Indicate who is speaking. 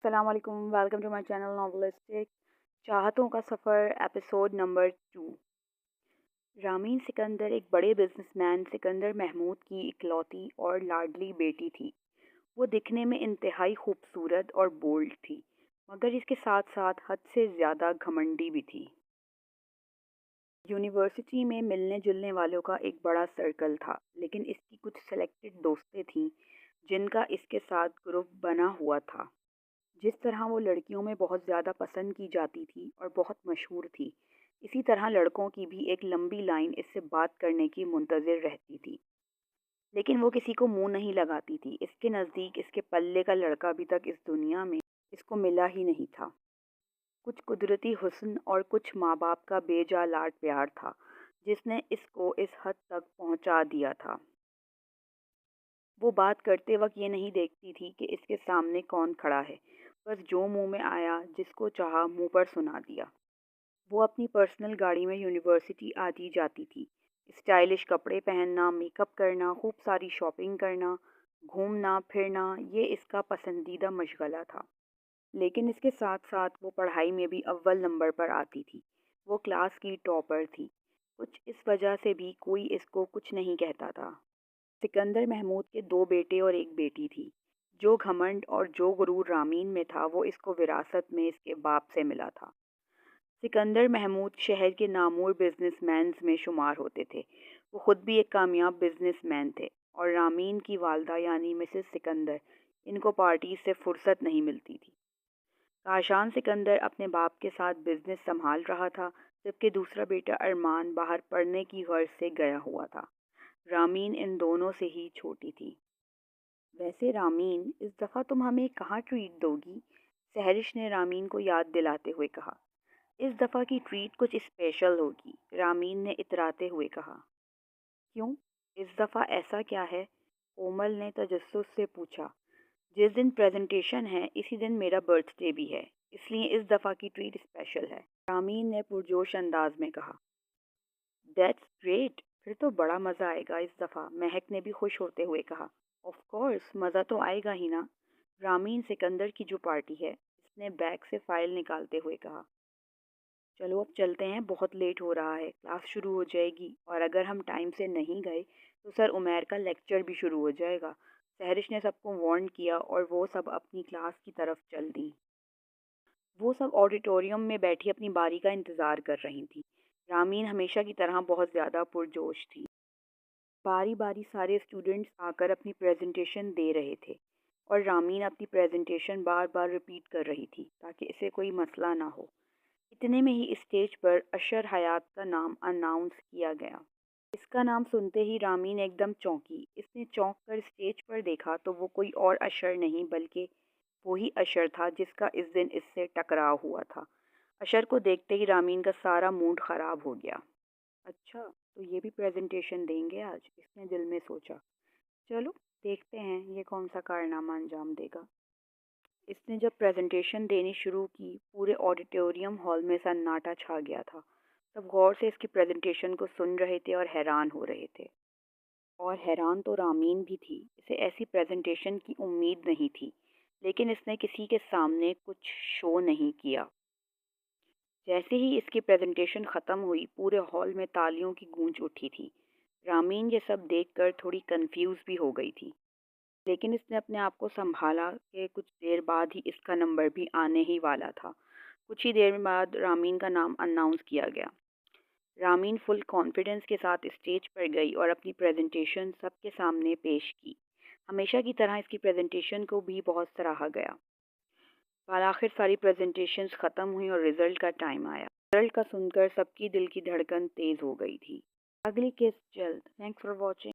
Speaker 1: السلام علیکم، welcome to my channel ناولسٹک چاہتوں کا سفر ایپیسوڈ نمبر 2۔ رامین سکندر ایک بڑے بزنس مین سکندر محمود کی اکلوتی اور لاڈلی بیٹی تھی۔ وہ دکھنے میں انتہائی خوبصورت اور بولڈ تھی، مگر اس کے ساتھ ساتھ حد سے زیادہ گھمنڈی بھی تھی۔ یونیورسٹی میں ملنے جلنے والوں کا ایک بڑا سرکل تھا، لیکن اس کی کچھ سلیکٹڈ دوستیں تھیں جن کا اس کے ساتھ گروپ بنا ہوا تھا۔ جس طرح وہ لڑکیوں میں بہت زیادہ پسند کی جاتی تھی اور بہت مشہور تھی، اسی طرح لڑکوں کی بھی ایک لمبی لائن اس سے بات کرنے کی منتظر رہتی تھی، لیکن وہ کسی کو منہ نہیں لگاتی تھی۔ اس کے نزدیک اس کے پلے کا لڑکا ابھی تک اس دنیا میں اس کو ملا ہی نہیں تھا۔ کچھ قدرتی حسن اور کچھ ماں باپ کا بے جا لاڈ پیار تھا جس نے اس کو اس حد تک پہنچا دیا تھا۔ وہ بات کرتے وقت یہ نہیں دیکھتی تھی کہ اس کے سامنے کون کھڑا ہے، بس جو منہ میں آیا، جس کو چاہا منہ پر سنا دیا۔ وہ اپنی پرسنل گاڑی میں یونیورسٹی آتی جاتی تھی۔ اسٹائلش کپڑے پہننا، میک اپ کرنا، خوب ساری شاپنگ کرنا، گھومنا پھرنا، یہ اس کا پسندیدہ مشغلہ تھا۔ لیکن اس کے ساتھ ساتھ وہ پڑھائی میں بھی اول نمبر پر آتی تھی۔ وہ کلاس کی ٹاپر تھی۔ کچھ اس وجہ سے بھی کوئی اس کو کچھ نہیں کہتا تھا۔ سکندر محمود کے 2 بیٹے اور 1 بیٹی تھی۔ جو گھمنڈ اور جو غرور رامین میں تھا، وہ اس کو وراثت میں اس کے باپ سے ملا تھا۔ سکندر محمود شہر کے نامور بزنس مینز میں شمار ہوتے تھے۔ وہ خود بھی ایک کامیاب بزنس مین تھے، اور رامین کی والدہ یعنی مسز سکندر، ان کو پارٹی سے فرصت نہیں ملتی تھی۔ کاشان سکندر اپنے باپ کے ساتھ بزنس سنبھال رہا تھا، جبکہ دوسرا بیٹا ارمان باہر پڑھنے کی غرض سے گیا ہوا تھا۔ رامین ان دونوں سے ہی چھوٹی تھی۔ ویسے رامین، اس دفعہ تم ہمیں کہاں ٹریٹ دو گی؟ سہرش نے رامین کو یاد دلاتے ہوئے کہا۔ اس دفعہ کی ٹریٹ کچھ اسپیشل ہوگی، رامین نے اتراتے ہوئے کہا۔ کیوں؟ اس دفعہ ایسا کیا ہے؟ کومل نے تجسس سے پوچھا۔ جس دن پریزنٹیشن ہے، اسی دن میرا برتھ ڈے بھی ہے، اس لیے اس دفعہ کی ٹریٹ اسپیشل ہے، رامین نے پرجوش انداز میں کہا۔ دیٹس گریٹ، پھر تو بڑا مزہ آئے گا اس دفعہ، مہک نے بھی خوش ہوتے ہوئے کہا۔ آف کورس، مزہ تو آئے گا ہی نا، رامین سکندر کی جو پارٹی ہے، اس نے بیگ سے فائل نکالتے ہوئے کہا۔ چلو اب چلتے ہیں، بہت لیٹ ہو رہا ہے، کلاس شروع ہو جائے گی، اور اگر ہم ٹائم سے نہیں گئے تو سر عمیر کا لیکچر بھی شروع ہو جائے گا۔ سہرش نے سب کو وارن کیا اور وہ سب اپنی کلاس کی طرف چل دیں۔ وہ سب آڈیٹوریم میں بیٹھی اپنی باری کا انتظار کر رہی تھیں۔ رامین ہمیشہ کی طرح بہت زیادہ پرجوش تھی۔ باری باری سارے اسٹوڈنٹس آ کر اپنی پریزنٹیشن دے رہے تھے، اور رامین اپنی پریزنٹیشن بار بار ریپیٹ کر رہی تھی تاکہ اسے کوئی مسئلہ نہ ہو۔ اتنے میں ہی اسٹیج پر اشر حیات کا نام اناؤنس کیا گیا۔ اس کا نام سنتے ہی رامین ایک دم چونکی۔ اس نے چونک کر اسٹیج پر دیکھا تو وہ کوئی اور اشر نہیں بلکہ وہی اشر تھا جس کا اس دن اس سے ٹکراؤ ہوا تھا۔ اشر کو دیکھتے ہی رامین کا سارا موڈ خراب ہو گیا۔ اچھا، تو یہ بھی پریزنٹیشن دیں گے آج، اس نے دل میں سوچا۔ چلو دیکھتے ہیں یہ کون سا کارنامہ انجام دے گا۔ اس نے جب پریزنٹیشن دینی شروع کی، پورے آڈیٹوریم ہال میں سناٹا چھا گیا تھا۔ سب غور سے اس کی پریزنٹیشن کو سن رہے تھے اور حیران ہو رہے تھے۔ اور حیران تو رامین بھی تھی، اسے ایسی پریزنٹیشن کی امید نہیں تھی، لیکن اس نے کسی کے سامنے کچھ شو نہیں کیا۔ جیسے ہی اس کی پریزنٹیشن ختم ہوئی، پورے ہال میں تالیوں کی گونج اٹھی تھی۔ رامین یہ سب دیکھ کر تھوڑی کنفیوز بھی ہو گئی تھی، لیکن اس نے اپنے آپ کو سنبھالا کہ کچھ دیر بعد ہی اس کا نمبر بھی آنے ہی والا تھا۔ کچھ ہی دیر بعد رامین کا نام اناؤنس کیا گیا۔ رامین فل کانفیڈنس کے ساتھ اسٹیج پر گئی اور اپنی پریزنٹیشن سب کے سامنے پیش کی۔ ہمیشہ کی طرح اس کی پریزنٹیشن کو بھی بہت سراہا گیا۔ بالآخر ساری پریزنٹیشنز ختم ہوئیں اور رزلٹ کا ٹائم آیا۔ رزلٹ کا سن کر سب کی دل کی دھڑکن تیز ہو گئی تھی۔ اگلی قسط جلد۔ Thanks for watching.